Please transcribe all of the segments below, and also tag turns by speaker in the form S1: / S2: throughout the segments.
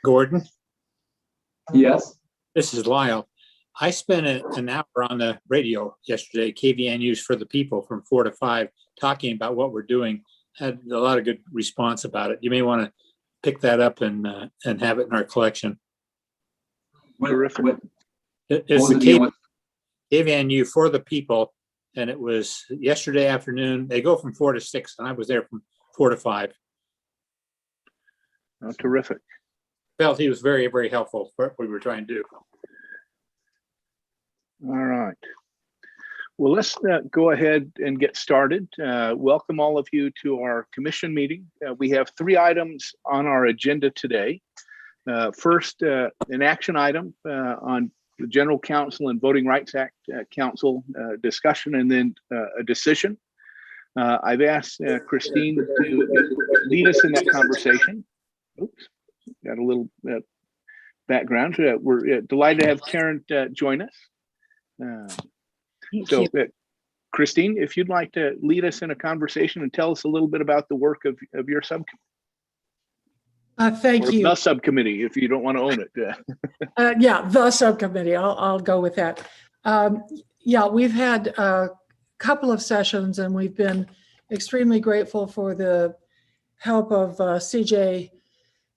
S1: Gordon?
S2: Yes.
S1: This is Lyle. I spent an hour on the radio yesterday, KVN News for the People from 4 to 5, talking about what we're doing. Had a lot of good response about it. You may want to pick that up and have it in our collection.
S2: Terrific.
S1: It's the KVNU for the People, and it was yesterday afternoon. They go from 4 to 6, and I was there from 4 to 5.
S2: Oh, terrific.
S1: Felt he was very, very helpful for what we were trying to do.
S2: All right. Well, let's go ahead and get started. Welcome all of you to our commission meeting. We have 3 items on our agenda today. First, an action item on the General Counsel and Voting Rights Act Council discussion, and then a decision. I've asked Christine to lead us in that conversation. Oops, got a little background. We're delighted to have Karen join us. So, Christine, if you'd like to lead us in a conversation and tell us a little bit about the work of your subcommittee.
S3: Thank you.
S2: The subcommittee, if you don't want to own it.
S3: Yeah, the subcommittee. I'll go with that. Yeah, we've had a couple of sessions, and we've been extremely grateful for the help of CJ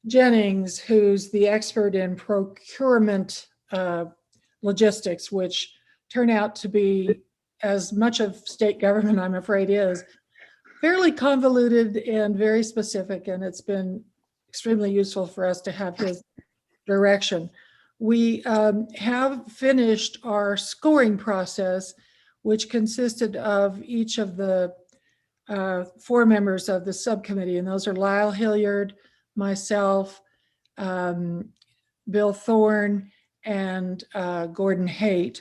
S3: Jennings, who's the expert in procurement logistics, which turn out to be, as much of state government, I'm afraid, is fairly convoluted and very specific, and it's been extremely useful for us to have his direction. We have finished our scoring process, which consisted of each of the 4 members of the subcommittee, and those are Lyle Hilliard, myself, Bill Thorne, and Gordon Haight.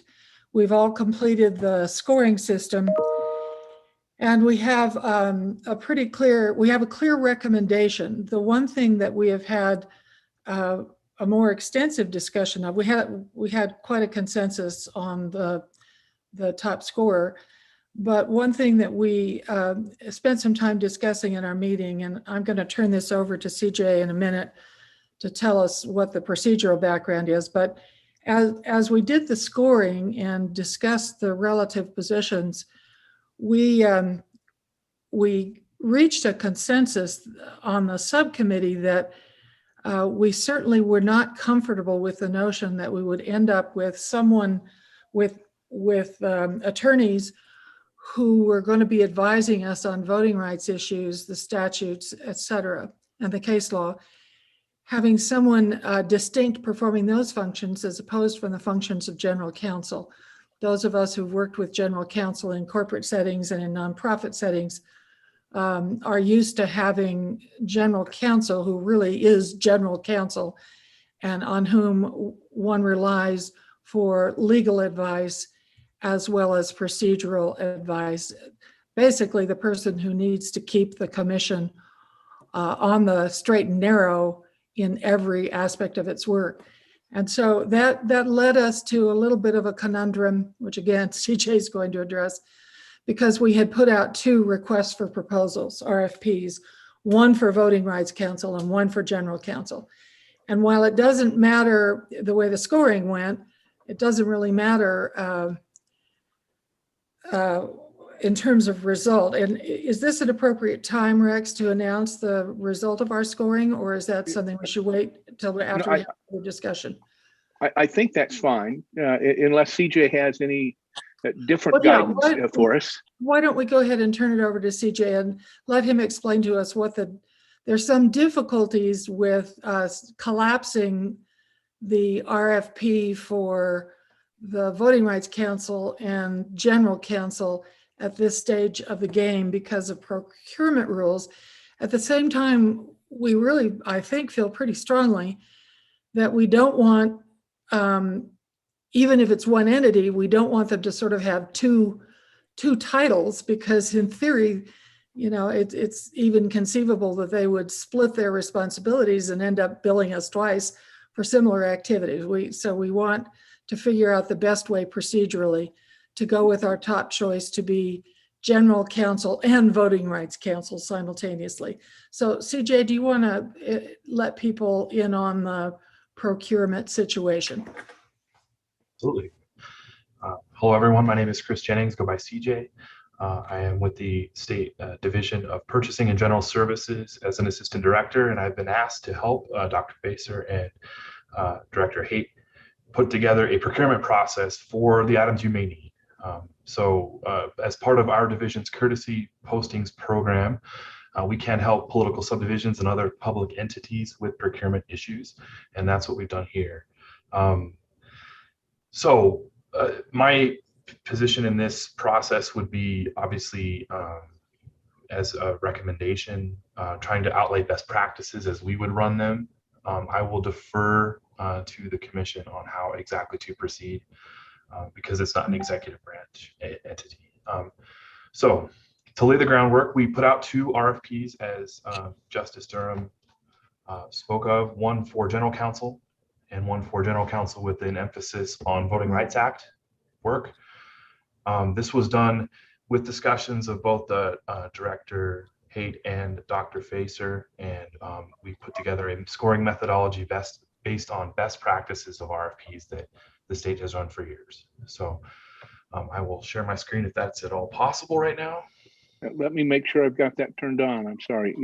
S3: We've all completed the scoring system, and we have a clear recommendation. The one thing that we have had a more extensive discussion of, we had quite a consensus on the top scorer, but one thing that we spent some time discussing in our meeting, and I'm going to turn this over to CJ in a minute to tell us what the procedural background is, but as we did the scoring and discussed the relative positions, we reached a consensus on the subcommittee that we certainly were not comfortable with the notion that we would end up with someone with attorneys who were going to be advising us on voting rights issues, the statutes, et cetera, and the case law, having someone distinct performing those functions as opposed from the functions of general counsel. Those of us who've worked with general counsel in corporate settings and in nonprofit settings are used to having general counsel who really is general counsel and on whom one relies for legal advice as well as procedural advice. Basically, the person who needs to keep the commission on the straight and narrow in every aspect of its work. And so that led us to a little bit of a conundrum, which again, CJ is going to address, because we had put out 2 requests for proposals, RFPs, one for Voting Rights Council and one for General Counsel. And while it doesn't matter the way the scoring went, it doesn't really matter in terms of result. And is this an appropriate time, Rex, to announce the result of our scoring, or is that something we should wait until after we have the discussion?
S2: I think that's fine, unless CJ has any different guidance for us.
S3: Why don't we go ahead and turn it over to CJ and let him explain to us there's some difficulties with collapsing the RFP for the Voting Rights Council and General Counsel at this stage of the game because of procurement rules. At the same time, we really, I think, feel pretty strongly that we don't want, even if it's one entity, we don't want them to sort of have two titles, because in theory, you know, it's even conceivable that they would split their responsibilities and end up billing us twice for similar activities. So we want to figure out the best way procedurally to go with our top choice to be general counsel and voting rights counsel simultaneously. So CJ, do you want to let people in on the procurement situation?
S4: Absolutely. Hello, everyone. My name is Chris Jennings, go by CJ. I am with the State Division of Purchasing and General Services as an Assistant Director, and I've been asked to help Dr. Facer and Director Haight put together a procurement process for the items you may need. As part of our division's courtesy postings program, we can help political subdivisions and other public entities with procurement issues, and that's what we've done here. My position in this process would be obviously as a recommendation, trying to outlay best practices as we would run them. I will defer to the commission on how exactly to proceed because it's not an executive branch entity. So to lay the groundwork, we put out 2 RFPs as Justice Durham spoke of, one for general counsel and one for general counsel with an emphasis on Voting Rights Act work. This was done with discussions of both the Director Haight and Dr. Facer, and we put together a scoring methodology based on best practices of RFPs that the state has run for years. So I will share my screen if that's at all possible right now.
S2: Let me make sure I've got that turned on. I'm sorry,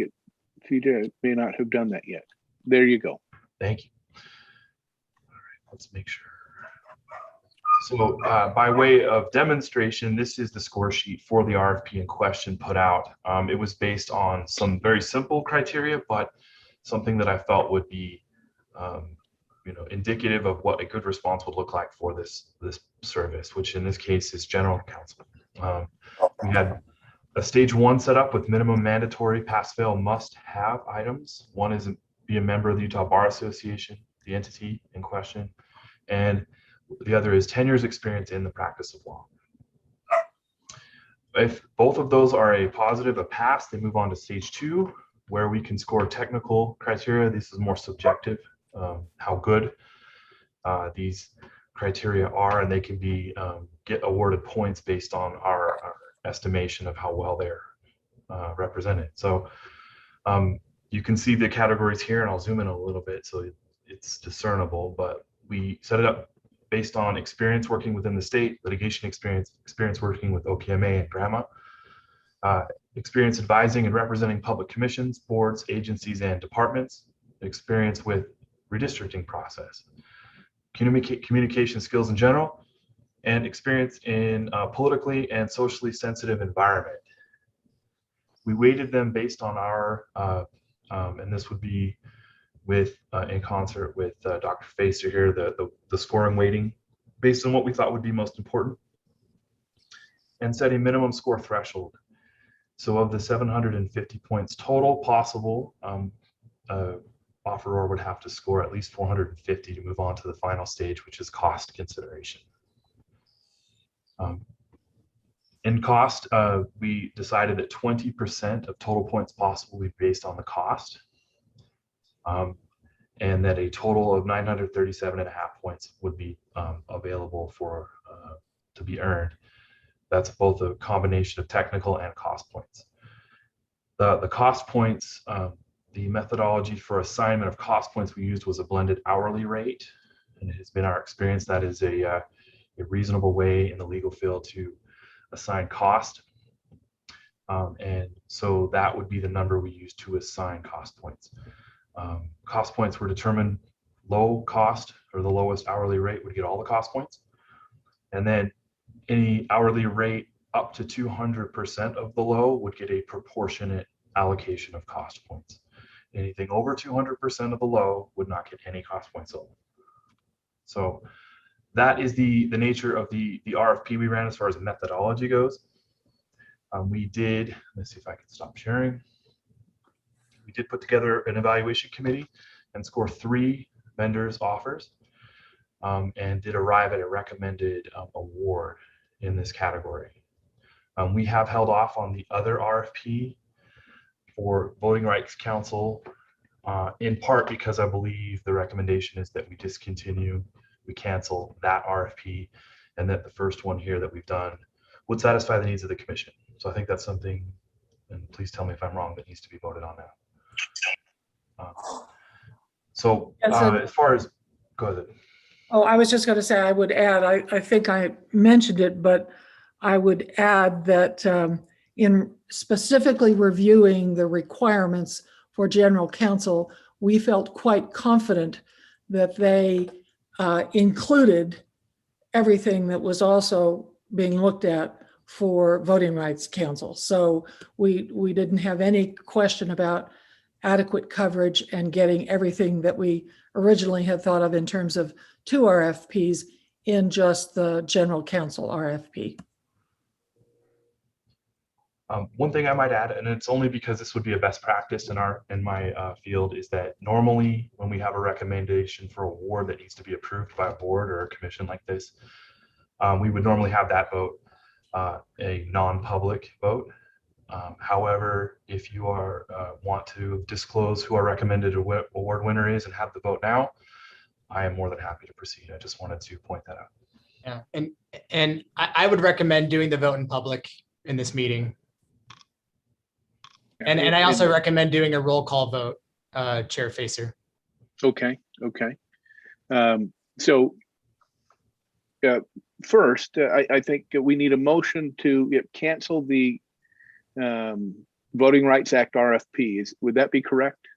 S2: CJ may not have done that yet. There you go.
S4: Thank you. All right, let's make sure. So by way of demonstration, this is the score sheet for the RFP in question put out. It was based on some very simple criteria, but something that I felt would be indicative of what a good response would look like for this service, which in this case is general counsel. We had a stage 1 set up with minimum mandatory pass-fail must-have items. One is be a member of the Utah Bar Association, the entity in question, and the other is 10 years experience in the practice of law. If both of those are a positive, a pass, they move on to stage 2, where we can score technical criteria. This is more subjective, how good these criteria are, and they can be get awarded points based on our estimation of how well they're represented. So you can see the categories here, and I'll zoom in a little bit so it's discernible, but we set it up based on experience working within the state, litigation experience working with OPMA and GRAMA, experience advising and representing public commissions, boards, agencies, and departments, experience with redistricting process, communication skills in general, and experience in a politically and socially sensitive environment. We weighted them based on our, and this would be with in concert with Dr. Facer here, the scoring weighting based on what we thought would be most important, and set a minimum score threshold. So of the 750 points total possible, offeror would have to score at least 450 to move on to the final stage, which is cost consideration. In cost, we decided that 20% of total points possible would be based on the cost. And that a total of 937.5 points would be available for to be earned. That's both a combination of technical and cost points. The cost points, the methodology for assignment of cost points we used was a blended hourly rate, and it has been our experience that is a reasonable way in the legal field to assign cost. And so that would be the number we use to assign cost points. Cost points were determined low cost, or the lowest hourly rate would get all the cost points. And then any hourly rate up to 200% of the low would get a proportionate allocation of cost points. Anything over 200% of the low would not get any cost points at all. So that is the nature of the RFP we ran as far as methodology goes. We did, let's see if I can stop sharing. We did put together an evaluation committee and score 3 vendors' offers, and did arrive at a recommended award in this category. We have held off on the other RFP for Voting Rights Council, in part because I believe the recommendation is that we cancel that RFP and that the first one here that we've done would satisfy the needs of the commission. So I think that's something, and please tell me if I'm wrong, that needs to be voted on now. As far as, go ahead.
S3: Oh, I was just going to say, I would add, I think I mentioned it, but I would add that in specifically reviewing the requirements for general counsel, we felt quite confident that they included everything that was also being looked at for voting rights council. So we didn't have any question about adequate coverage and getting everything that we originally had thought of in terms of 2 RFPs in just the general counsel RFP.
S4: One thing I might add, and it's only because this would be a best practice in my field, is that normally when we have a recommendation for award that needs to be approved by a board or a commission like this, we would normally have that vote a non-public vote. However, if you want to disclose who our recommended award winner is and have the vote now, I am more than happy to proceed. I just wanted to point that out.
S5: Yeah, and I would recommend doing the vote in public in this meeting. And I also recommend doing a roll call vote, Chair Facer.
S2: Okay. First, I think we need a motion to cancel the Voting Rights Act RFP. Would that be correct?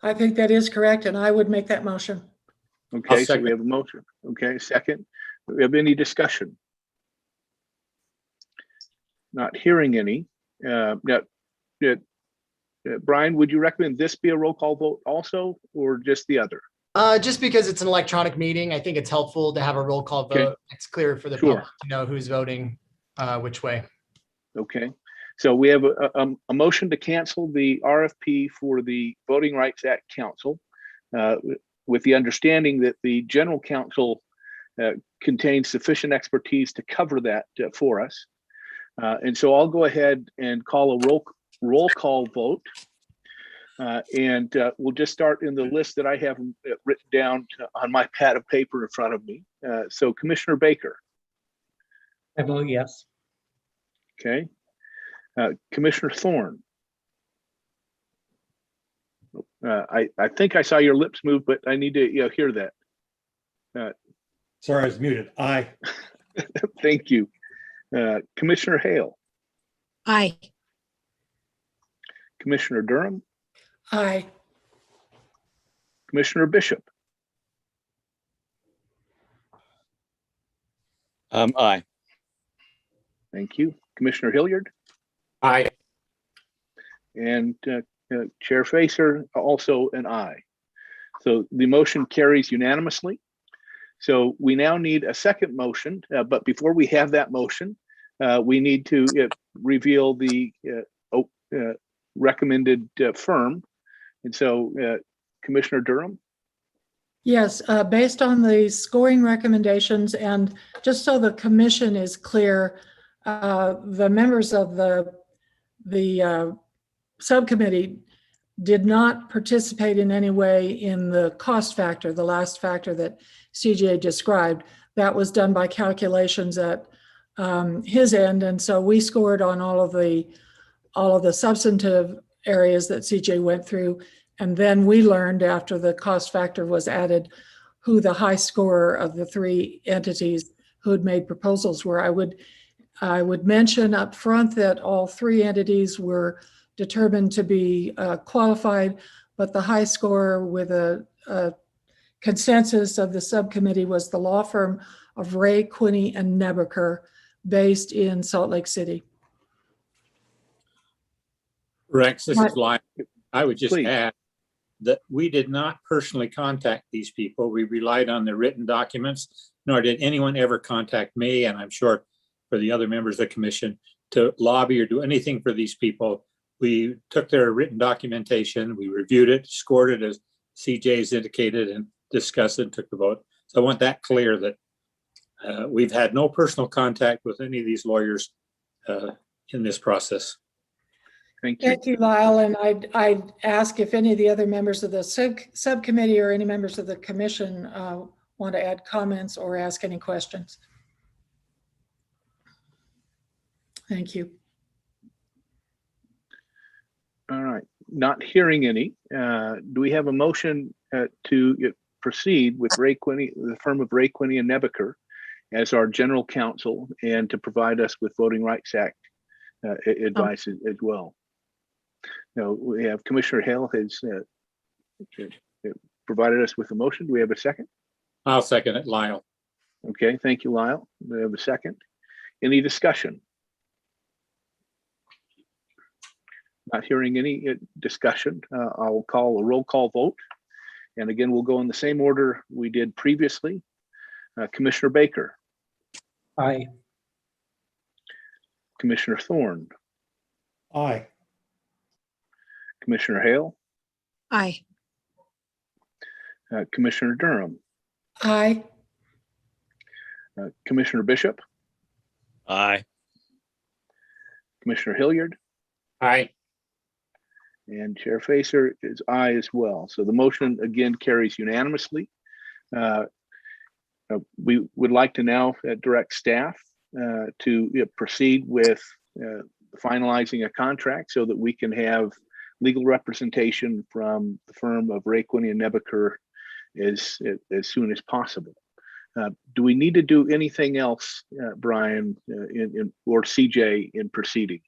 S3: I think that is correct, and I would make that motion.
S2: Okay, so we have a motion. Okay, second. Do we have any discussion? Not hearing any. Brian, would you recommend this be a roll call vote also, or just the other?
S5: Just because it's an electronic meeting, I think it's helpful to have a roll call vote.
S2: Okay.
S5: It's clear for the
S2: Sure.
S5: public to know who's voting which way.
S2: Okay, so we have a motion to cancel the RFP for the Voting Rights Act Council with the understanding that the general counsel contains sufficient expertise to cover that for us. And so I'll go ahead and call a roll call vote. And we'll just start in the list that I have written down on my pad of paper in front of me. So Commissioner Baker.
S6: I vote yes.
S2: Okay. Commissioner Thorne. I think I saw your lips move, but I need to hear that.
S1: Sorry, I was muted. Aye.
S2: Thank you. Commissioner Hale.
S7: Aye.
S2: Commissioner Durham.
S3: Aye.
S2: Commissioner Bishop.
S6: Aye.
S2: Thank you. Commissioner Hilliard.
S1: Aye.
S2: And Chair Facer, also an aye. So the motion carries unanimously. So we now need a second motion, but before we have that motion, we need to reveal the recommended firm. And so Commissioner Durham.
S3: Yes, based on the scoring recommendations, and just so the commission is clear, the members of the subcommittee did not participate in any way in the cost factor, the last factor that CJ described. That was done by calculations at his end, and so we scored on all of the substantive areas that CJ went through. And then we learned after the cost factor was added who the high scorer of the 3 entities who had made proposals were. I would mention up front that all 3 entities were determined to be qualified, but the high scorer with a consensus of the subcommittee was the law firm of Ray, Quinney, and Nebaker, based in Salt Lake City.
S1: Rex, this is Lyle. I would just
S2: Please.
S1: add that we did not personally contact these people. We relied on the written documents, nor did anyone ever contact me, and I'm sure for the other members of the commission, to lobby or do anything for these people. We took their written documentation, we reviewed it, scored it as CJ's indicated, and discussed it and took the vote. So I want that clear that we've had no personal contact with any of these lawyers in this process.
S2: Thank you.
S3: Thank you, Lyle. And I'd ask if any of the other members of the subcommittee or any members of the commission want to add comments or ask any questions? Thank you.
S2: All right, not hearing any. Do we have a motion to proceed with Ray Quinney, the firm of Ray Quinney and Nebaker as our general counsel and to provide us with Voting Rights Act advice as well? Now, we have Commissioner Hale has provided us with a motion. Do we have a second?
S1: I'll second it, Lyle.
S2: Okay, thank you, Lyle. Do we have a second? Any discussion? Not hearing any discussion. I'll call a roll call vote. And again, we'll go in the same order we did previously. Commissioner Baker.
S6: Aye.
S2: Commissioner Thorne.
S6: Aye.
S2: Commissioner Hale.
S7: Aye.
S2: Commissioner Durham.
S3: Aye.
S2: Commissioner Bishop.
S6: Aye.
S2: Commissioner Hilliard.
S1: Aye.
S2: And Chair Facer is aye as well. So the motion again carries unanimously. We would like to now direct staff to proceed with finalizing a contract so that we can have legal representation from the firm of Ray Quinney and Nebaker as soon as possible. Do we need to do anything else, Brian, or CJ, in proceeding?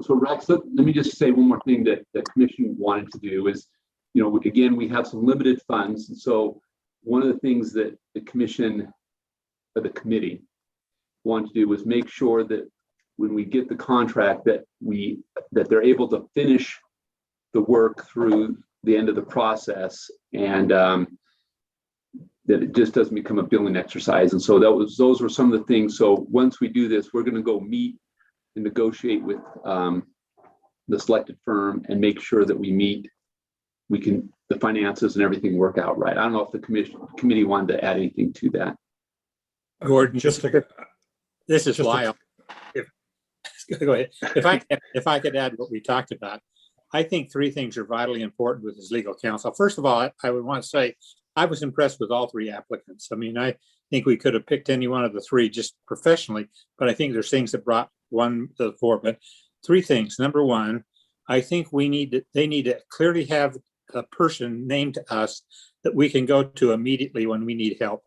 S8: So Rex, let me just say one more thing that the commission wanted to do is, again, we have some limited funds. And so one of the things that the commission or the committee wanted to do was make sure that when we get the contract that they're able to finish the work through the end of the process and that it just doesn't become a billing exercise. And so those were some of the things. So once we do this, we're going to go meet and negotiate with the selected firm and make sure that the finances and everything work out right. I don't know if the committee wanted to add anything to that.
S1: Gordon,
S9: Just
S1: this is
S9: just a-
S1: Lyle. Go ahead. If I could add what we talked about, I think three things are vitally important with his legal counsel. First of all, I would want to say I was impressed with all three applicants. I mean, I think we could have picked any one of the three just professionally, but I think there's things that brought one to the fore. But three things. Number one, I think they need to clearly have a person named to us that we can go to immediately when we need help.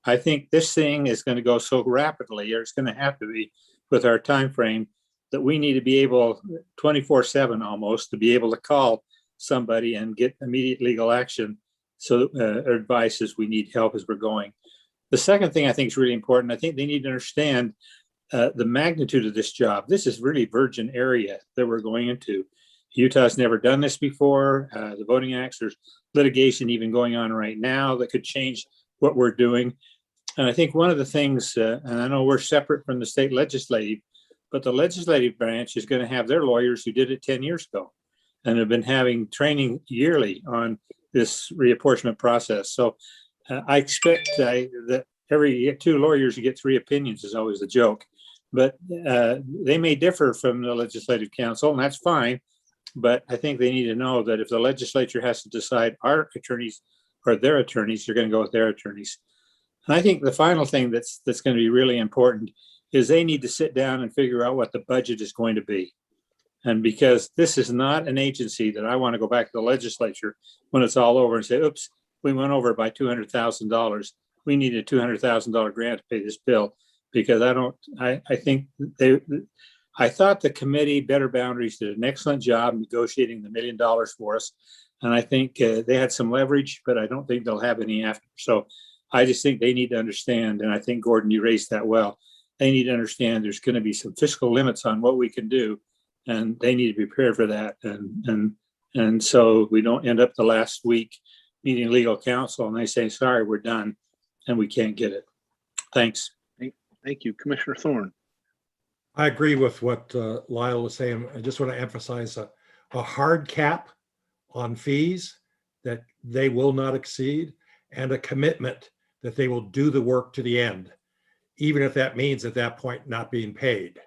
S1: I think this thing is going to go so rapidly, or it's going to have to be with our time frame, that we need to be able 24/7 almost to be able to call somebody and get immediate legal action. So advice as we need help as we're going. The second thing I think is really important, I think they need to understand the magnitude of this job. This is really virgin area that we're going into. Utah's never done this before. The Voting Acts, there's litigation even going on right now that could change what we're doing. And I think one of the things, and I know we're separate from the state legislative, but the legislative branch is going to have their lawyers who did it 10 years ago and have been having training yearly on this reapportionment process. So I expect that every 2 lawyers you get 3 opinions is always a joke, but they may differ from the legislative council, and that's fine. But I think they need to know that if the legislature has to decide our attorneys or their attorneys, they're going to go with their attorneys. And I think the final thing that's going to be really important is they need to sit down and figure out what the budget is going to be. And because this is not an agency that I want to go back to the legislature when it's all over and say, oops, we went over by $200,000. We need a $200,000 grant to pay this bill. Because I thought the committee, Better Boundaries, did an excellent job negotiating the $1 million for us. And I think they had some leverage, but I don't think they'll have any after. So I just think they need to understand, and I think, Gordon, you raised that well. They need to understand there's going to be some fiscal limits on what we can do, and they need to be prepared for that. And so we don't end up the last week meeting legal counsel and they say, sorry, we're done, and we can't get it. Thanks.
S2: Thank you, Commissioner Thorne.
S9: I agree with what Lyle was saying. I just want to emphasize a hard cap on fees that they will not exceed, and a commitment that they will do the work to the end, even if that means at that point not being paid.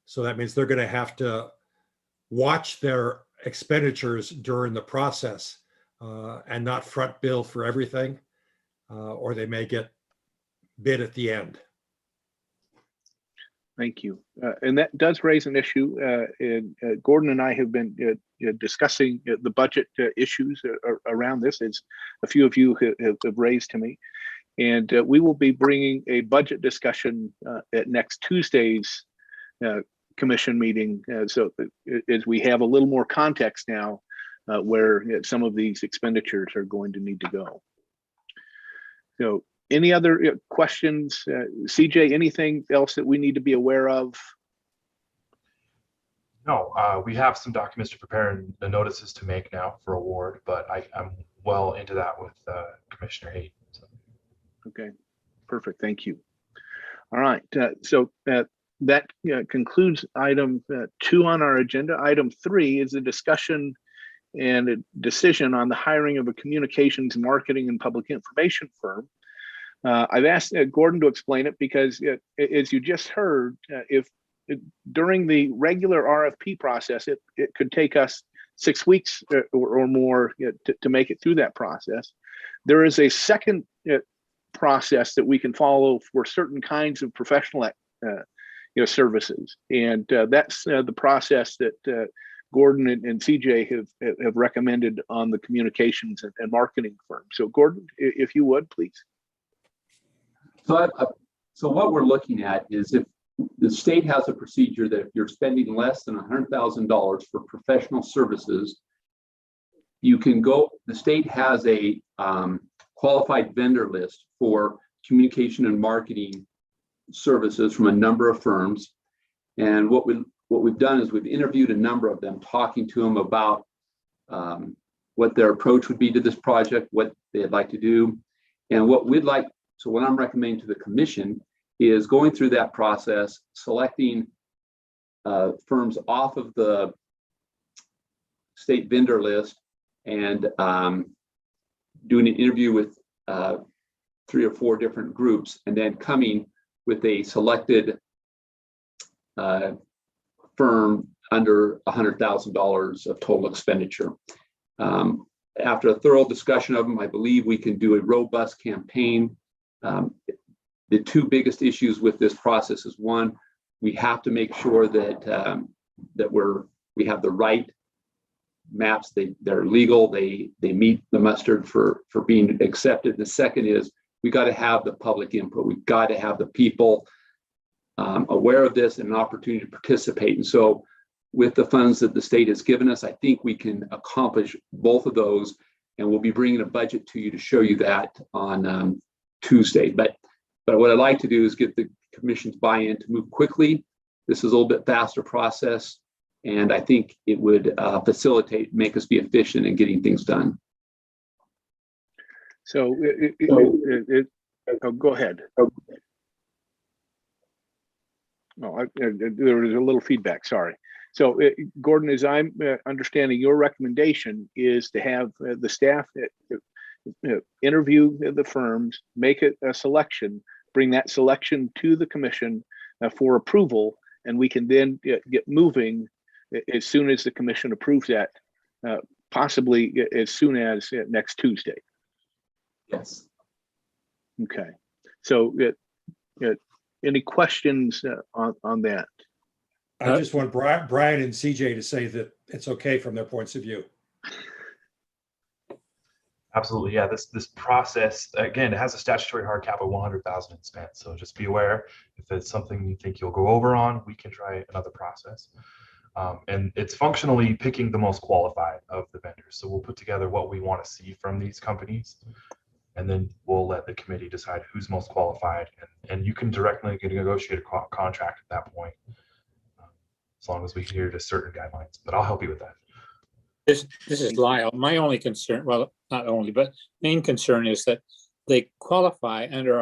S9: So that means they're going to have to watch their expenditures during the process and not front bill for everything. or they may get bid at the end.
S2: Thank you. And that does raise an issue. And Gordon and I have been discussing the budget issues around this, as a few of you have raised to me. And we will be bringing a budget discussion at next Tuesday's commission meeting. So as we have a little more context now, where some of these expenditures are going to need to go. So any other questions? CJ, anything else that we need to be aware of?
S4: No, we have some documents to prepare and the notices to make now for award, but I'm well into that with Commissioner Hayden. So.
S2: Okay, perfect. Thank you. All right. So that concludes item 2 on our agenda. Item 3 is a discussion and a decision on the hiring of a communications, marketing, and public information firm. I've asked Gordon to explain it because, as you just heard, during the regular RFP process, it could take us 6 weeks or more to make it through that process. There is a second process that we can follow for certain kinds of professional services, and that's the process that Gordon and CJ have recommended on the communications and marketing firm. So Gordon, if you would, please.
S8: So what we're looking at is if the state has a procedure that if you're spending less than $100,000 for professional services, you can go, the state has a qualified vendor list for communication and marketing services from a number of firms. And what we've done is we've interviewed a number of them, talking to them about what their approach would be to this project, what they'd like to do, and what we'd like. So what I'm recommending to the commission is going through that process, selecting firms off of the state vendor list and doing an interview with 3 or 4 different groups, and then coming with a selected firm under $100,000 of total expenditure. After a thorough discussion of them, I believe we can do a robust campaign. The 2 biggest issues with this process is, one, we have to make sure that we have the right maps. They're legal. They meet the mustard for being accepted. The second is we got to have the public input. We've got to have the people aware of this and an opportunity to participate. And so with the funds that the state has given us, I think we can accomplish both of those, and we'll be bringing a budget to you to show you that on Tuesday. But what I'd like to do is get the commission's buy-in to move quickly. This is a little bit faster process, and I think it would make us be efficient in getting things done.
S2: So go ahead. No, there was a little feedback, sorry. So Gordon, as I'm understanding, your recommendation is to have the staff interview the firms, make a selection, bring that selection to the commission for approval, and we can then get moving as soon as the commission approves that, possibly as soon as next Tuesday.
S8: Yes.
S2: Okay. So any questions on that?
S9: I just want Brian and CJ to say that it's okay from their points of view.
S4: Absolutely, yeah. This process, again, it has a statutory hard cap of $100,000 in spent. So just be aware, if it's something you think you'll go over on, we can try another process. And it's functionally picking the most qualified of the vendors. So we'll put together what we want to see from these companies, and then we'll let the committee decide who's most qualified. And you can directly negotiate a contract at that point, as long as we adhere to certain guidelines. But I'll help you with that.
S1: This is Lyle. My only concern, well, not only, but main concern is that they qualify under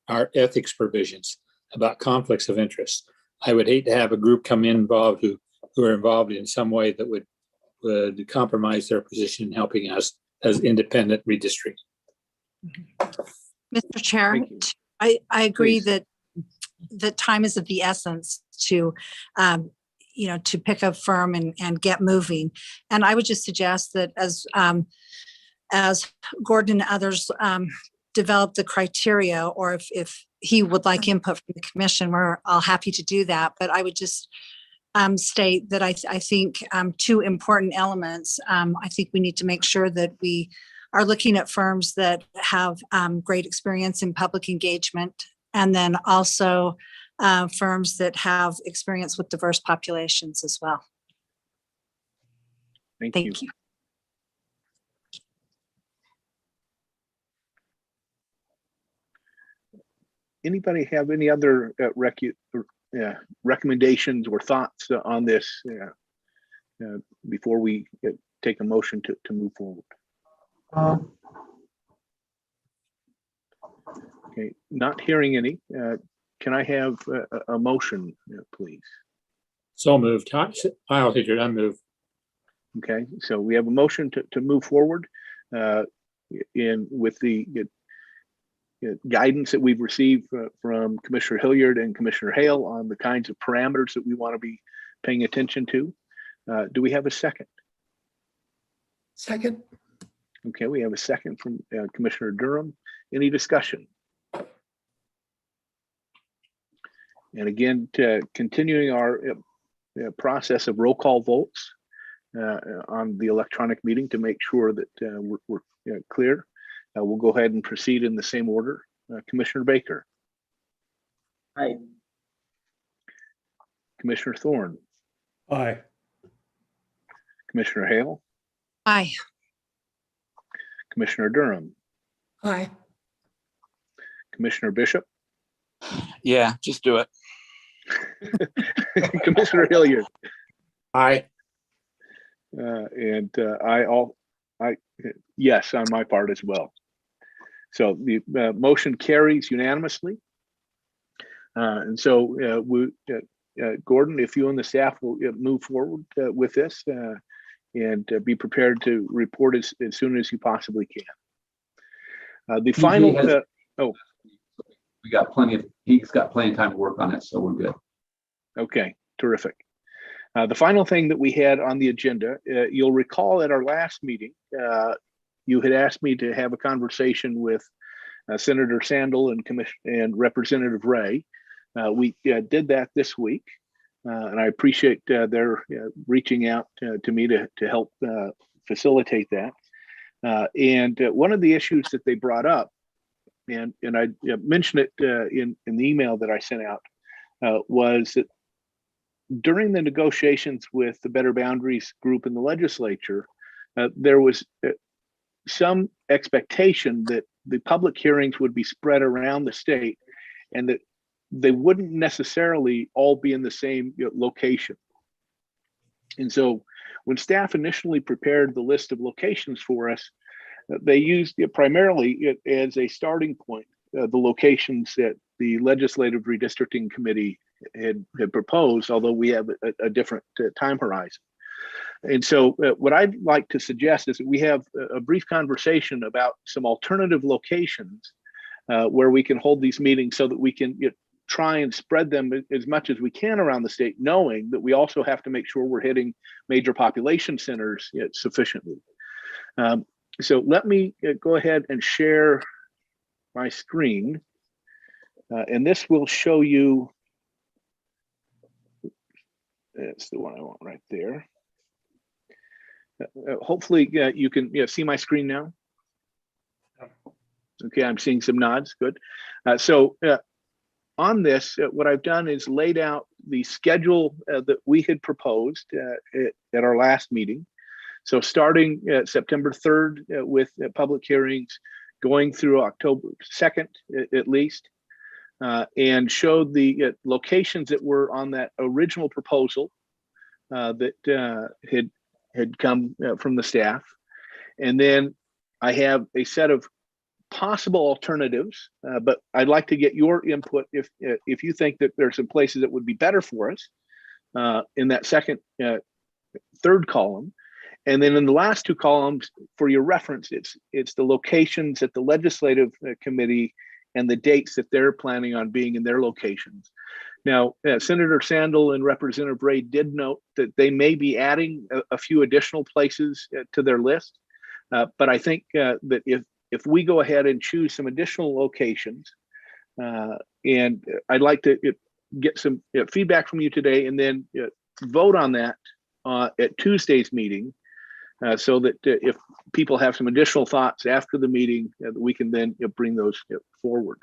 S1: our ethics provisions about conflicts of interest. I would hate to have a group come in involved who are involved in some way that would compromise their position in helping us as independent redistricting.
S7: Mr. Chair, I agree that time is of the essence to to pick a firm and get moving. And I would just suggest that as Gordon and others develop the criteria, or if he would like input from the commission, we're all happy to do that. But I would just state that I think two important elements. I think we need to make sure that we are looking at firms that have great experience in public engagement, and then also firms that have experience with diverse populations as well. Thank you.
S2: Anybody have any other recommendations or thoughts on this before we take a motion to move forward? Okay, not hearing any. Can I have a motion, please?
S1: So moved. I'll take it. I move.
S2: Okay, so we have a motion to move forward with the guidance that we've received from Commissioner Hilliard and Commissioner Hale on the kinds of parameters that we want to be paying attention to. Do we have a second?
S3: Second.
S2: Okay, we have a second from Commissioner Durham. Any discussion? And again, continuing our process of roll call votes on the electronic meeting to make sure that we're clear. We'll go ahead and proceed in the same order. Commissioner Baker.
S6: Aye.
S2: Commissioner Thorne.
S6: Aye.
S2: Commissioner Hale.
S7: Aye.
S2: Commissioner Durham.
S3: Aye.
S2: Commissioner Bishop.
S10: Yeah, just do it.
S2: Commissioner Hilliard.
S1: Aye.
S2: And I yes on my part as well. So the motion carries unanimously. And so Gordon, if you and the staff will move forward with this and be prepared to report as soon as you possibly can. The final,
S8: he's got plenty of time to work on it, so we're good.
S2: Okay, terrific. The final thing that we had on the agenda, you'll recall at our last meeting, you had asked me to have a conversation with Senator Sandel and Representative Ray. We did that this week, and I appreciate their reaching out to me to help facilitate that. And one of the issues that they brought up, and I mentioned it in the email that I sent out, was that during the negotiations with the Better Boundaries group in the legislature, there was some expectation that the public hearings would be spread around the state and that they wouldn't necessarily all be in the same location. And so when staff initially prepared the list of locations for us, they used primarily as a starting point, the locations that the Legislative Redistricting Committee had proposed, although we have a different time horizon. And so what I'd like to suggest is that we have a brief conversation about some alternative locations where we can hold these meetings so that we can try and spread them as much as we can around the state, knowing that we also have to make sure we're hitting major population centers sufficiently. So let me go ahead and share my screen. And this will show you, that's the one I want right there. Hopefully you can see my screen now. Okay, I'm seeing some nods, good. So on this, what I've done is laid out the schedule that we had proposed at our last meeting. So starting September 3rd with public hearings, going through October 2nd at least, and showed the locations that were on that original proposal that had come from the staff. And then I have a set of possible alternatives, but I'd like to get your input if you think that there's some places that would be better for us in that third column. And then in the last two columns, for your reference, it's the locations at the Legislative Committee and the dates that they're planning on being in their locations. Now, Senator Sandel and Representative Ray did note that they may be adding a few additional places to their list, but I think that if if we go ahead and choose some additional locations, and I'd like to get some feedback from you today, and then vote on that at Tuesday's meeting, so that if people have some additional thoughts after the meeting, we can then bring those forward.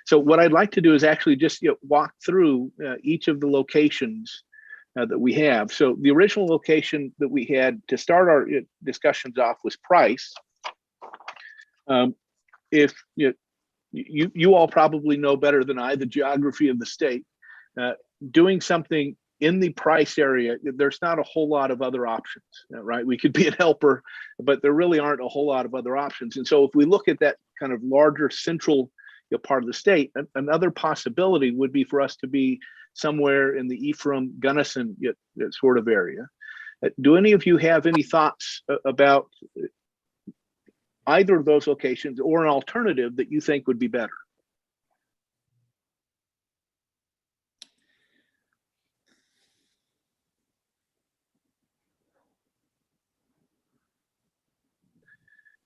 S2: So what I'd like to do is actually just walk through each of the locations that we have. So the original location that we had to start our discussions off was Price. If you all probably know better than I the geography of the state, doing something in the Price area, there's not a whole lot of other options, right? We could be a helper, but there really aren't a whole lot of other options. And so if we look at that kind of larger central part of the state, another possibility would be for us to be somewhere in the Ephraim, Gunnison sort of area. Do any of you have any thoughts about either of those locations or an alternative that you think would be better?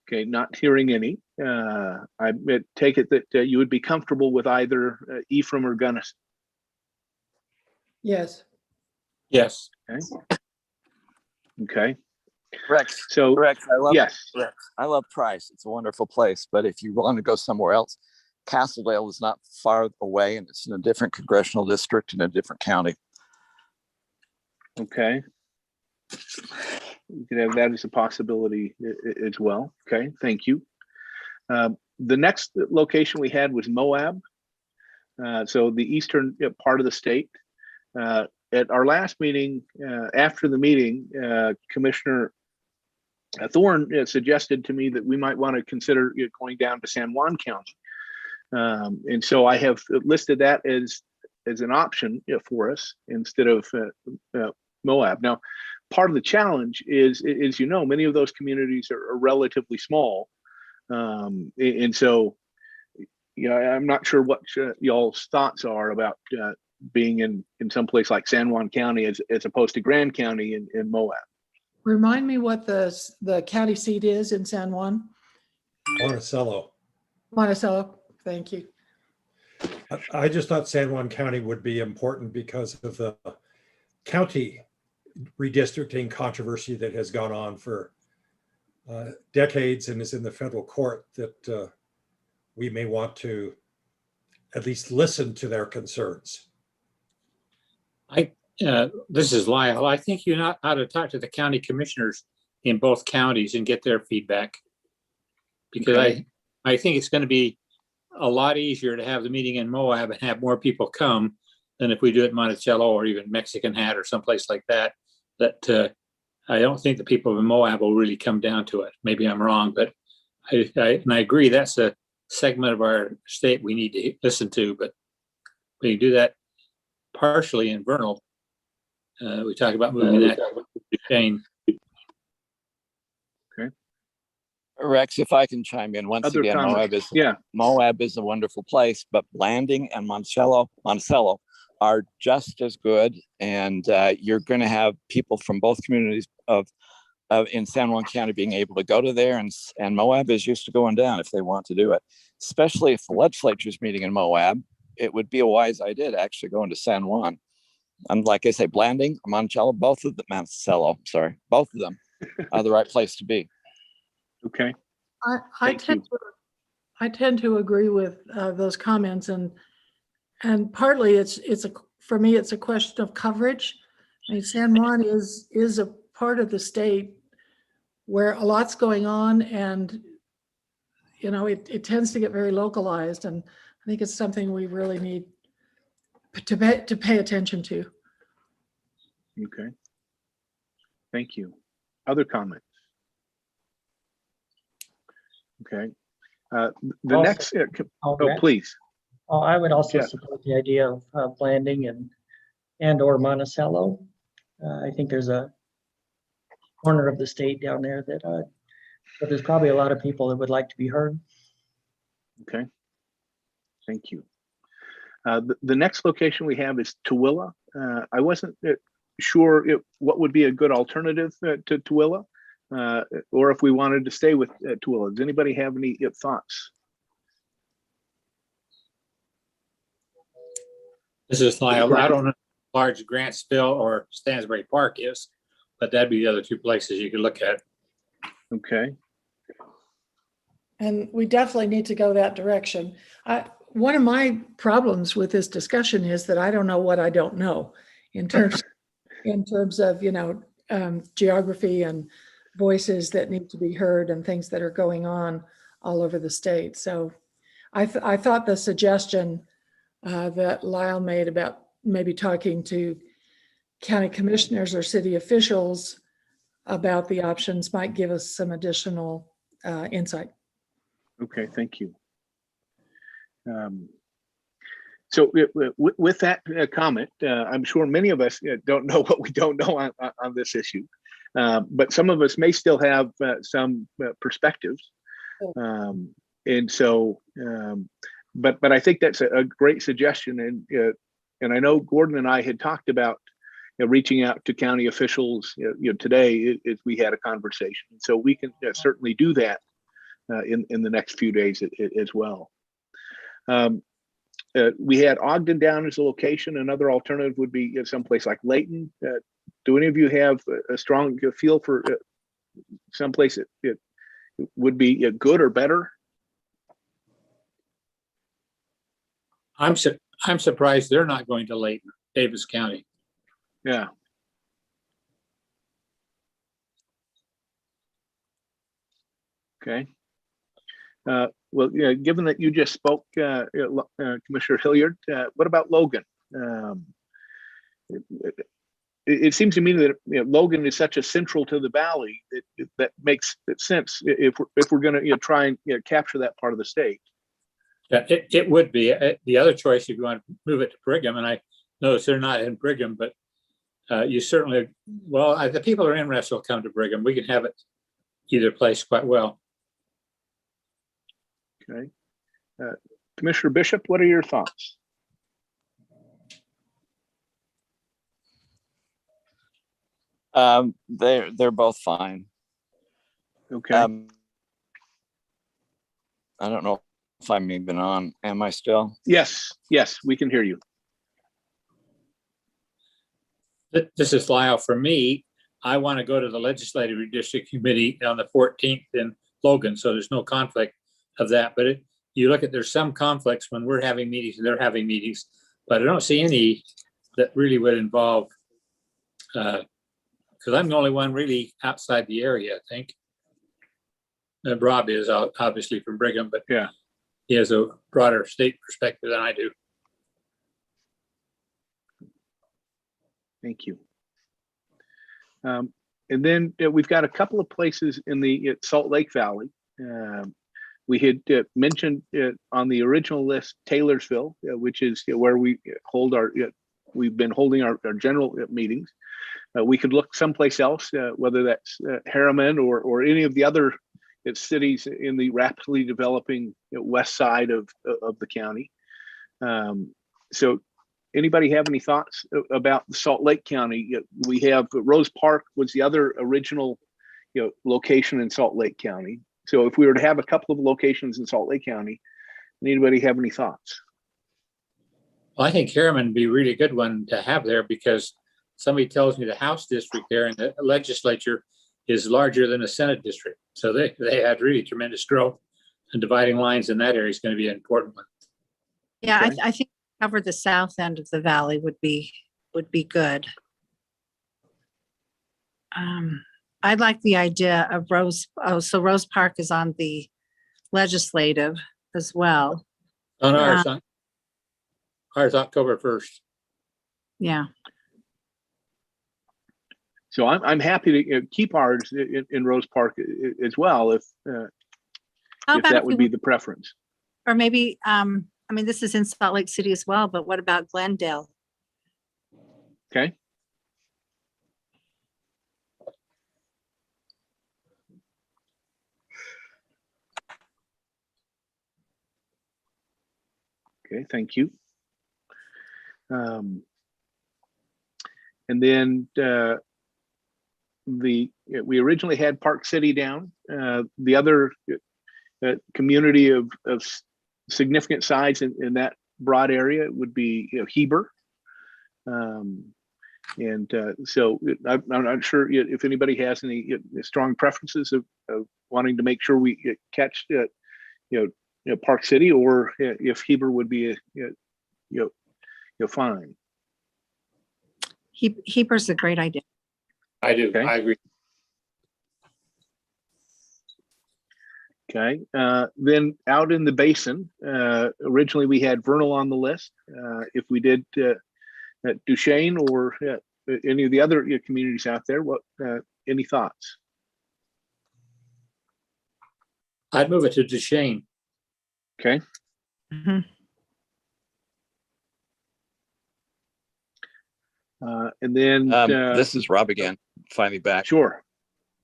S2: Okay, not hearing any. I take it that you would be comfortable with either Ephraim or Gunnison.
S3: Yes.
S1: Yes.
S2: Okay.
S10: Rex,
S2: So
S10: Rex,
S2: yes.
S10: Rex, I love Price. It's a wonderful place. But if you want to go somewhere else, Castledale is not far away, and it's in a different congressional district in a different county.
S2: Okay. You could have that as a possibility as well. Okay, thank you. The next location we had was Moab. So the eastern part of the state. At our last meeting, after the meeting, Commissioner Thorne suggested to me that we might want to consider going down to San Juan County. And so I have listed that as an option for us instead of Moab. Now, part of the challenge is many of those communities are relatively small. And so, I'm not sure what y'all's thoughts are about being in some place like San Juan County as opposed to Grand County in Moab.
S3: Remind me what the county seat is in San Juan?
S9: Monticello.
S3: Monticello, thank you.
S9: I just thought San Juan County would be important because of the county redistricting controversy that has gone on for decades and is in the federal court, that we may want to at least listen to their concerns.
S1: This is Lyle. I think you ought to talk to the county commissioners in both counties and get their feedback, because
S2: Okay.
S1: I think it's going to be a lot easier to have the meeting in Moab and have more people come than if we do it in Monticello or even Mexican Hat or someplace like that. That I don't think the people in Moab will really come down to it. Maybe I'm wrong, but I agree that's a segment of our state we need to listen to. But we can do that partially in Vernal. We talk about moving that to Shane.
S2: Okay.
S10: Rex, if I can chime in once
S2: Other
S10: again,
S2: comments?
S10: Moab is a wonderful place, but Blanding and Monticello are just as good, and you're going to have people from both communities of in San Juan County being able to go to there, and Moab is used to going down if they want to do it. Especially if the legislature's meeting in Moab, it would be a wise idea to actually go into San Juan. And like I say, Blanding, Monticello, both of them are the right place to be.
S2: Okay.
S3: I tend to agree with those comments, and partly for me it's a question of coverage. I mean, San Juan is a part of the state where a lot's going on, and it tends to get very localized, and I think it's something we really need to pay attention to.
S2: Okay. Thank you. Other comments? Okay. The next, please.
S6: I would also
S2: Jeff.
S6: support the idea of Blanding and or Monticello. I think there's a corner of the state down there that there's probably a lot of people that would like to be heard.
S2: Okay. Thank you. The next location we have is Tooele. I wasn't sure what would be a good alternative to Tooele. or if we wanted to stay with Tooele. Does anybody have any thoughts?
S1: This is Lyle. I don't know how large Grantsville or Stansbury Park is, but that'd be the other two places you could look at.
S2: Okay.
S3: And we definitely need to go that direction. One of my problems with this discussion is that I don't know what I don't know in terms of, geography and voices that need to be heard and things that are going on all over the state. So I thought the suggestion that Lyle made about maybe talking to county commissioners or city officials about the options might give us some additional insight.
S2: Okay, thank you. So with that comment, I'm sure many of us don't know what we don't know on this issue, but some of us may still have some perspectives. And so, but I think that's a great suggestion. And I know Gordon and I had talked about reaching out to county officials today as we had a conversation. So we can certainly do that in the next few days as well. We had Ogden down as a location. Another alternative would be someplace like Layton. Do any of you have a strong feel for someplace it would be good or better?
S1: I'm surprised they're not going to Layton, Davis County.
S2: Yeah. Okay. Well, given that you just spoke, Commissioner Hilliard, what about Logan? It seems to me that Logan is such a central to the valley that makes sense if we're going to try and capture that part of the state.
S1: Yeah, it would be. The other choice, if you want to move it to Brigham, and I notice they're not in Brigham, but you certainly, well, the people who are interested will come to Brigham. We can have it either place quite well.
S2: Okay. Commissioner Bishop, what are your thoughts?
S10: They're both fine.
S2: Okay.
S10: I don't know if I'm even on. Am I still?
S2: Yes, we can hear you.
S1: This is Lyle. For me, I want to go to the Legislative Redistricting Committee on the 14th in Logan, so there's no conflict of that. But you look at, there's some conflicts when we're having meetings and they're having meetings, but I don't see any that really would involve, because I'm the only one really outside the area, I think. Rob is obviously from Brigham, but
S2: yeah,
S1: he has a broader state perspective than I do.
S2: Thank you. And then we've got a couple of places in the Salt Lake Valley. We had mentioned on the original list Taylorsville, which is where we hold we've been holding our general meetings. We could look someplace else, whether that's Harriman or any of the other cities in the rapidly developing west side of the county. So anybody have any thoughts about Salt Lake County? We have Rose Park was the other original location in Salt Lake County. So if we were to have a couple of locations in Salt Lake County, anybody have any thoughts?
S1: Well, I think Harriman would be a really good one to have there, because somebody tells me the House district there in the legislature is larger than the Senate district. So they had really tremendous growth, and dividing lines in that area is going to be an important one.
S7: Yeah,
S2: Okay.
S7: I think cover the south end of the valley would be good. I'd like the idea of Rose. Oh, so Rose Park is on the legislative as well.
S1: On ours October 1st.
S7: Yeah.
S2: So I'm happy to keep ours in Rose Park as well, if that would be the preference.
S7: Or maybe, I mean, this is in Salt Lake City as well, but what about Glendale?
S2: Okay. Okay, thank you. And then we originally had Park City down. The other community of significant size in that broad area would be Heber. So I'm not sure if anybody has any strong preferences of wanting to make sure we catch Park City, or if Heber would be fine.
S7: Heber's a great idea.
S1: I do.
S2: Okay.
S1: I agree.
S2: Okay, then out in the basin, originally we had Vernal on the list. If we did Duchesne or any of the other communities out there, what any thoughts?
S1: I'd move it to Duchesne.
S2: Okay.
S7: Mhm.
S2: And then
S10: This is Rob again, finally back.
S2: sure.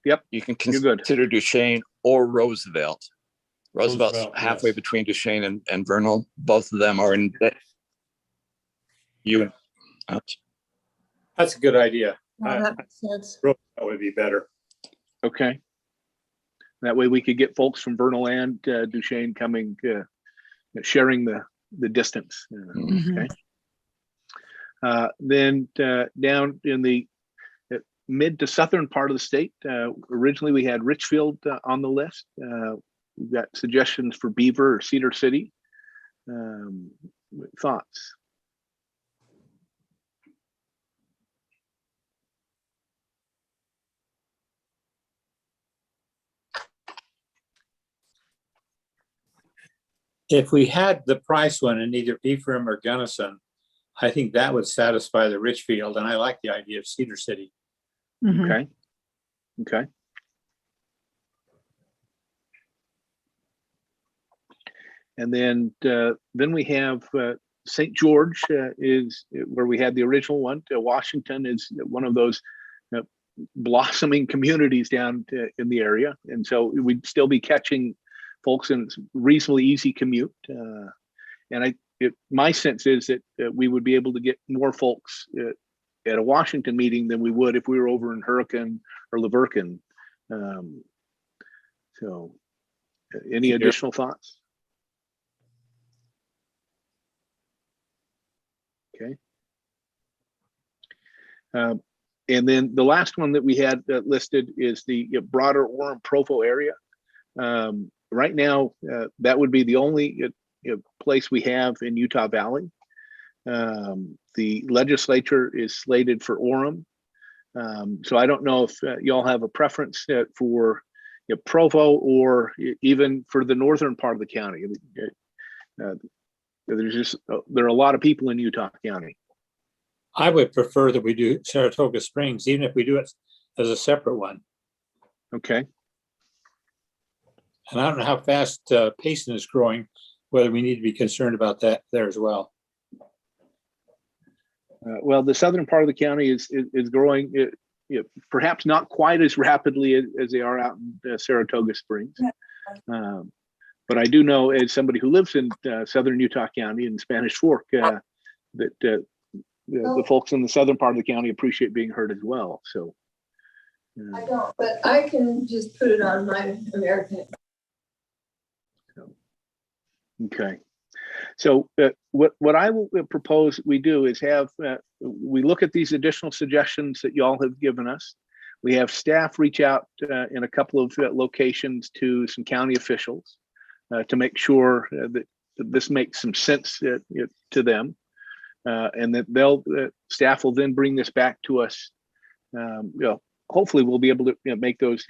S10: You can
S2: You're good.
S10: consider Duchesne or Roosevelt. Roosevelt's
S9: Roosevelt,
S10: halfway
S9: yes.
S10: between Duchesne and Vernal. Both of them are in you.
S1: That's a good idea.
S3: That makes sense.
S1: That would be better.
S2: Okay. That way we could get folks from Vernal and Duchesne coming, sharing the distance.
S7: Mhm.
S2: Okay. Then down in the mid to southern part of the state, originally we had Richfield on the list. We've got suggestions for Beaver or Cedar City. Thoughts?
S1: If we had the price one in either Ephraim or Gunnison, I think that would satisfy the Richfield, and I like the idea of Cedar City.
S7: Mhm.
S2: Okay. Okay. And then we have St. George is where we had the original one. Washington is one of those blossoming communities down in the area, and so we'd still be catching folks in reasonably easy commute. And my sense is that we would be able to get more folks at a Washington meeting than we would if we were over in Hurricane or Laverkin. So, any additional thoughts? Okay. And then the last one that we had listed is the broader Orem-Provo area. Right now, that would be the only place we have in Utah Valley. The legislature is slated for Orem. So I don't know if y'all have a preference for Provo or even for the northern part of the county. There are a lot of people in Utah County.
S1: I would prefer that we do Saratoga Springs, even if we do it as a separate one.
S2: Okay.
S1: And I don't know how fast Payson is growing, whether we need to be concerned about that there as well.
S2: Well, the southern part of the county is growing, perhaps not quite as rapidly as they are out in Saratoga Springs. But I do know, as somebody who lives in southern Utah County in Spanish Fork, that the folks in the southern part of the county appreciate being heard as well. So
S11: I don't, but I can just put it on my American.
S2: Okay. So what I will propose we do is have we look at these additional suggestions that y'all have given us. We have staff reach out in a couple of locations to some county officials to make sure that this makes some sense to them, and that staff will then bring this back to us. Hopefully we'll be able to make those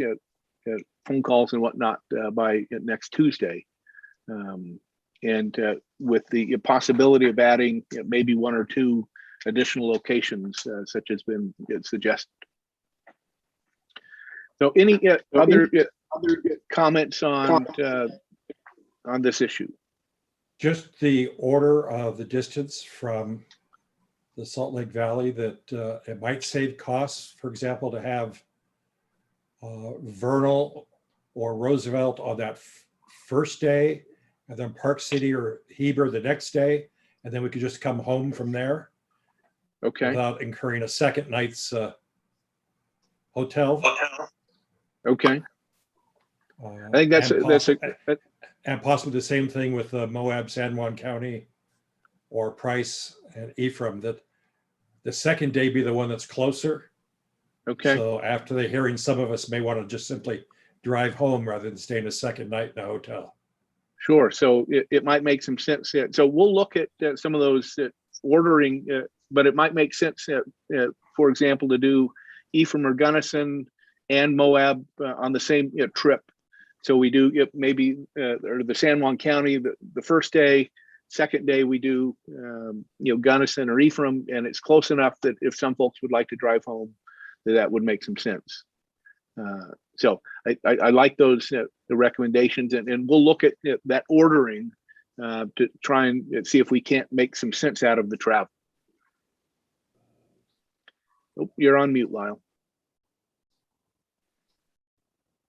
S2: phone calls and whatnot by next Tuesday. And with the possibility of adding maybe one or two additional locations, such as been suggested. So, any other comments on this issue?
S9: Just the order of the distance from the Salt Lake Valley, that it might save costs, for example, to have Vernal or Roosevelt on that first day, and then Park City or Heber the next day, and then we could just come home from there.
S2: Okay.
S9: Without incurring a second night's Hotel.
S2: Okay, I think that's
S9: and possibly the same thing with Moab, San Juan County, or Price and Ephraim, that the second day be the one that's closer.
S2: okay.
S9: So after the hearing, some of us may want to just simply drive home rather than staying a second night in a hotel.
S2: Sure. So it might make some sense. So we'll look at some of those ordering, but it might make sense, for example, to do Ephraim or Gunnison and Moab on the same trip. So we do maybe or the San Juan County the first day, second day we do Gunnison or Ephraim, and it's close enough that if some folks would like to drive home, that would make some sense. So I like those the recommendations, and we'll look at that ordering to try and see if we can't make some sense out of the travel. Oh, you're on mute, Lyle.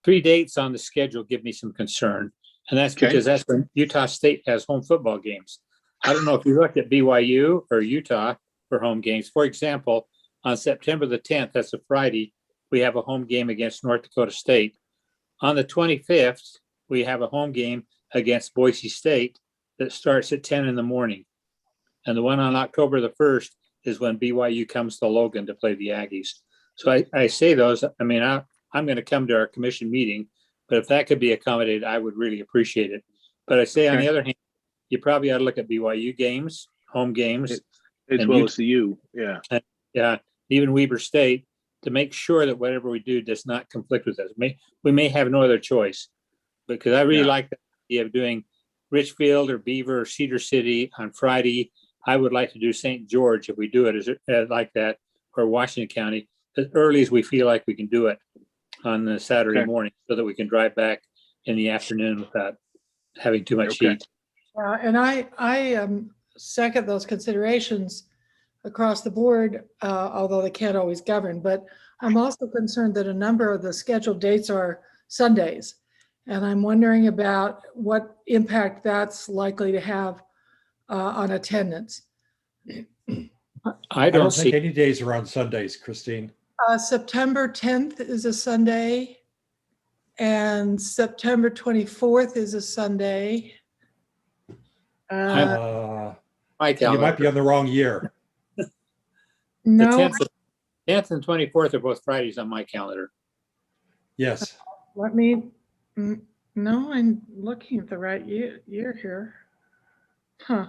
S1: 3 dates on the schedule give me some concern, and that's
S2: Okay.
S1: because that's when Utah State has home football games. I don't know if you looked at BYU or Utah for home games. For example, on September the 10th, that's a Friday, we have a home game against North Dakota State. On the 25th, we have a home game against Boise State that starts at 10 in the morning. And the one on October the 1st is when BYU comes to Logan to play the Aggies. So I say those, I mean, I'm going to come to our commission meeting, but if that could be accommodated, I would really appreciate it. But I say on the other hand, you probably ought to look at BYU games, home games.
S2: As well as the U, yeah.
S1: Yeah, even Weber State, to make sure that whatever we do does not conflict with us. We may have no other choice, because I really like the idea of doing Richfield or Beaver or Cedar City on Friday. I would like to do St. George if we do it as like that, or Washington County, as early as we feel like we can do it on the Saturday morning, so that we can drive back in the afternoon without having too much heat.
S3: And I second those considerations across the board, although they can't always govern. But I'm also concerned that a number of the scheduled dates are Sundays. And I'm wondering about what impact that's likely to have on attendance.
S1: I don't see
S9: think any days are on Sundays, Christine.
S3: September 10th is a Sunday, and September 24th is a Sunday.
S1: my
S9: You
S1: calendar.
S9: might be on the wrong year.
S3: No,
S1: The 10th and 24th are both Fridays on my calendar.
S9: Yes.
S3: let me, no, I'm looking at the right year here. Huh.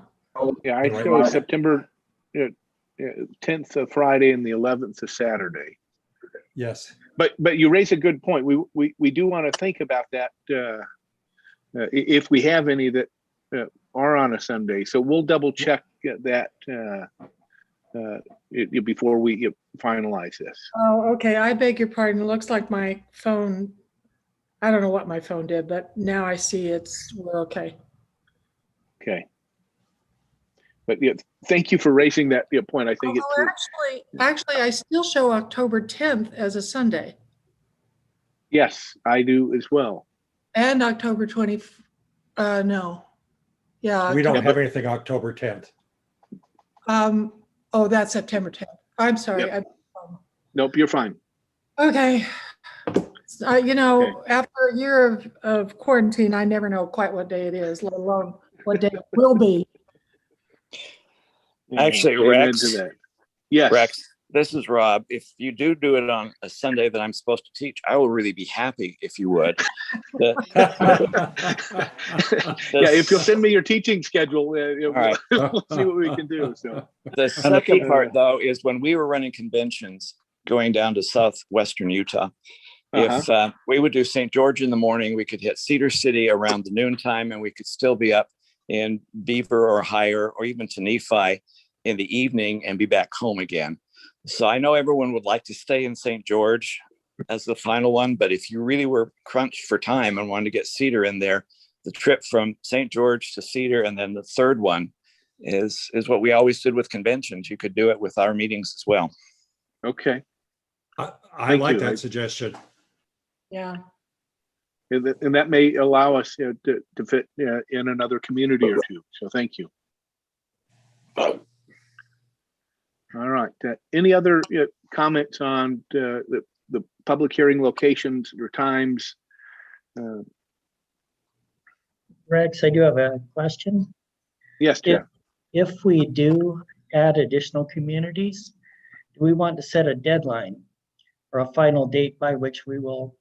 S2: Yeah, I show September 10th of Friday and the 11th of Saturday.
S9: Yes.
S2: But you raise a good point. We do want to think about that if we have any that are on a Sunday. So we'll double check that before we finalize this.
S3: Oh, okay. I beg your pardon. It looks like my phone, I don't know what my phone did, but now I see we're okay.
S2: Okay. But yeah, thank you for raising that point. I think
S3: Actually, I still show October 10th as a Sunday.
S2: Yes, I do as well.
S3: And October 20, no. Yeah.
S9: We don't have anything October 10th.
S3: Oh, that's September 10th. I'm sorry.
S2: Yep. Nope, you're fine.
S3: Okay. After a year of quarantine, I never know quite what day it is, let alone what day it will be.
S10: Actually,
S2: Amen
S10: Rex,
S2: to that. Yes.
S10: Rex, this is Rob. If you do it on a Sunday that I'm supposed to teach, I will really be happy if you would.
S2: Yeah, if you'll send me your teaching schedule,
S10: All right.
S2: we'll see what we can do. So
S10: The second part, though, is when we were running conventions going down to southwestern Utah. If we would do St. George in the morning, we could hit Cedar City around the noontime, and we could still be up in Beaver or higher, or even to Nephi in the evening and be back home again. So I know everyone would like to stay in St. George as the final one, but if you really were crunched for time and wanted to get Cedar in there, the trip from St. George to Cedar and then the third one is what we always did with conventions. You could do it with our meetings as well.
S2: okay.
S9: I like that suggestion.
S3: Yeah.
S2: And that may allow us to fit in another community or two. So thank you. All right. Any other comments on the public hearing locations or times.
S6: Rex, I do have a question.
S2: Yes, Jeff.
S6: If we do add additional communities, do we want to set a deadline or a final date by which we will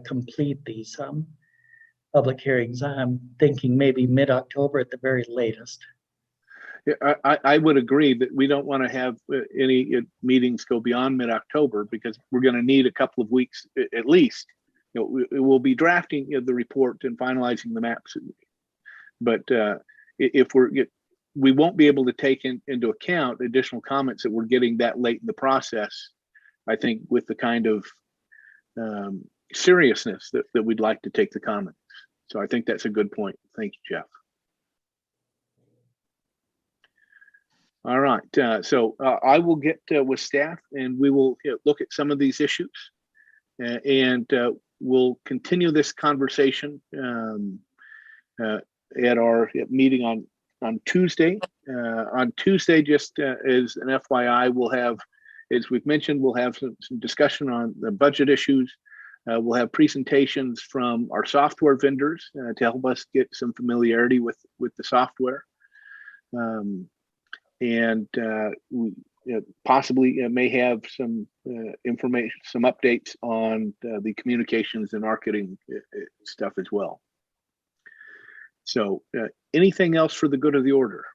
S6: complete these public hearings? I'm thinking maybe mid-October at the very latest.
S2: Yeah, I would agree that we don't want to have any meetings go beyond mid-October, because we're going to need a couple of weeks at least. We'll be drafting the report and finalizing the maps, but if we won't be able to take into account additional comments that we're getting that late in the process, I think, with the kind of seriousness that we'd like to take the comments. So I think that's a good point. Thank you, Jeff. All right, so I will get with staff and we will look at some of these issues, and we'll continue this conversation at our meeting on Tuesday. On Tuesday, just as an FYI, we'll have, as we've mentioned, we'll have some discussion on the budget issues. We'll have presentations from our software vendors to help us get some familiarity with the software. And we possibly may have some information, some updates on the communications and marketing stuff as well. So anything else for the good of the order?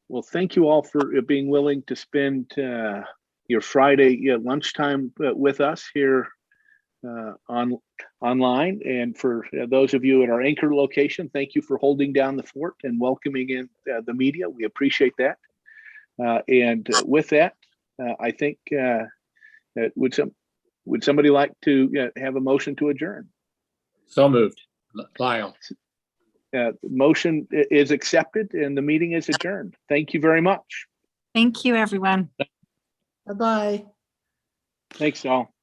S2: Well, thank you all for being willing to spend your Friday lunchtime with us here online, and for those of you at our anchor location, thank you for holding down the fort and welcoming in the media. We appreciate that. And with that, I think would somebody like to have a motion to adjourn?
S1: So moved. Lyle.
S2: Motion is accepted and the meeting is adjourned. Thank you very much.
S7: Thank you, everyone.
S3: Bye-bye.
S2: Thanks all.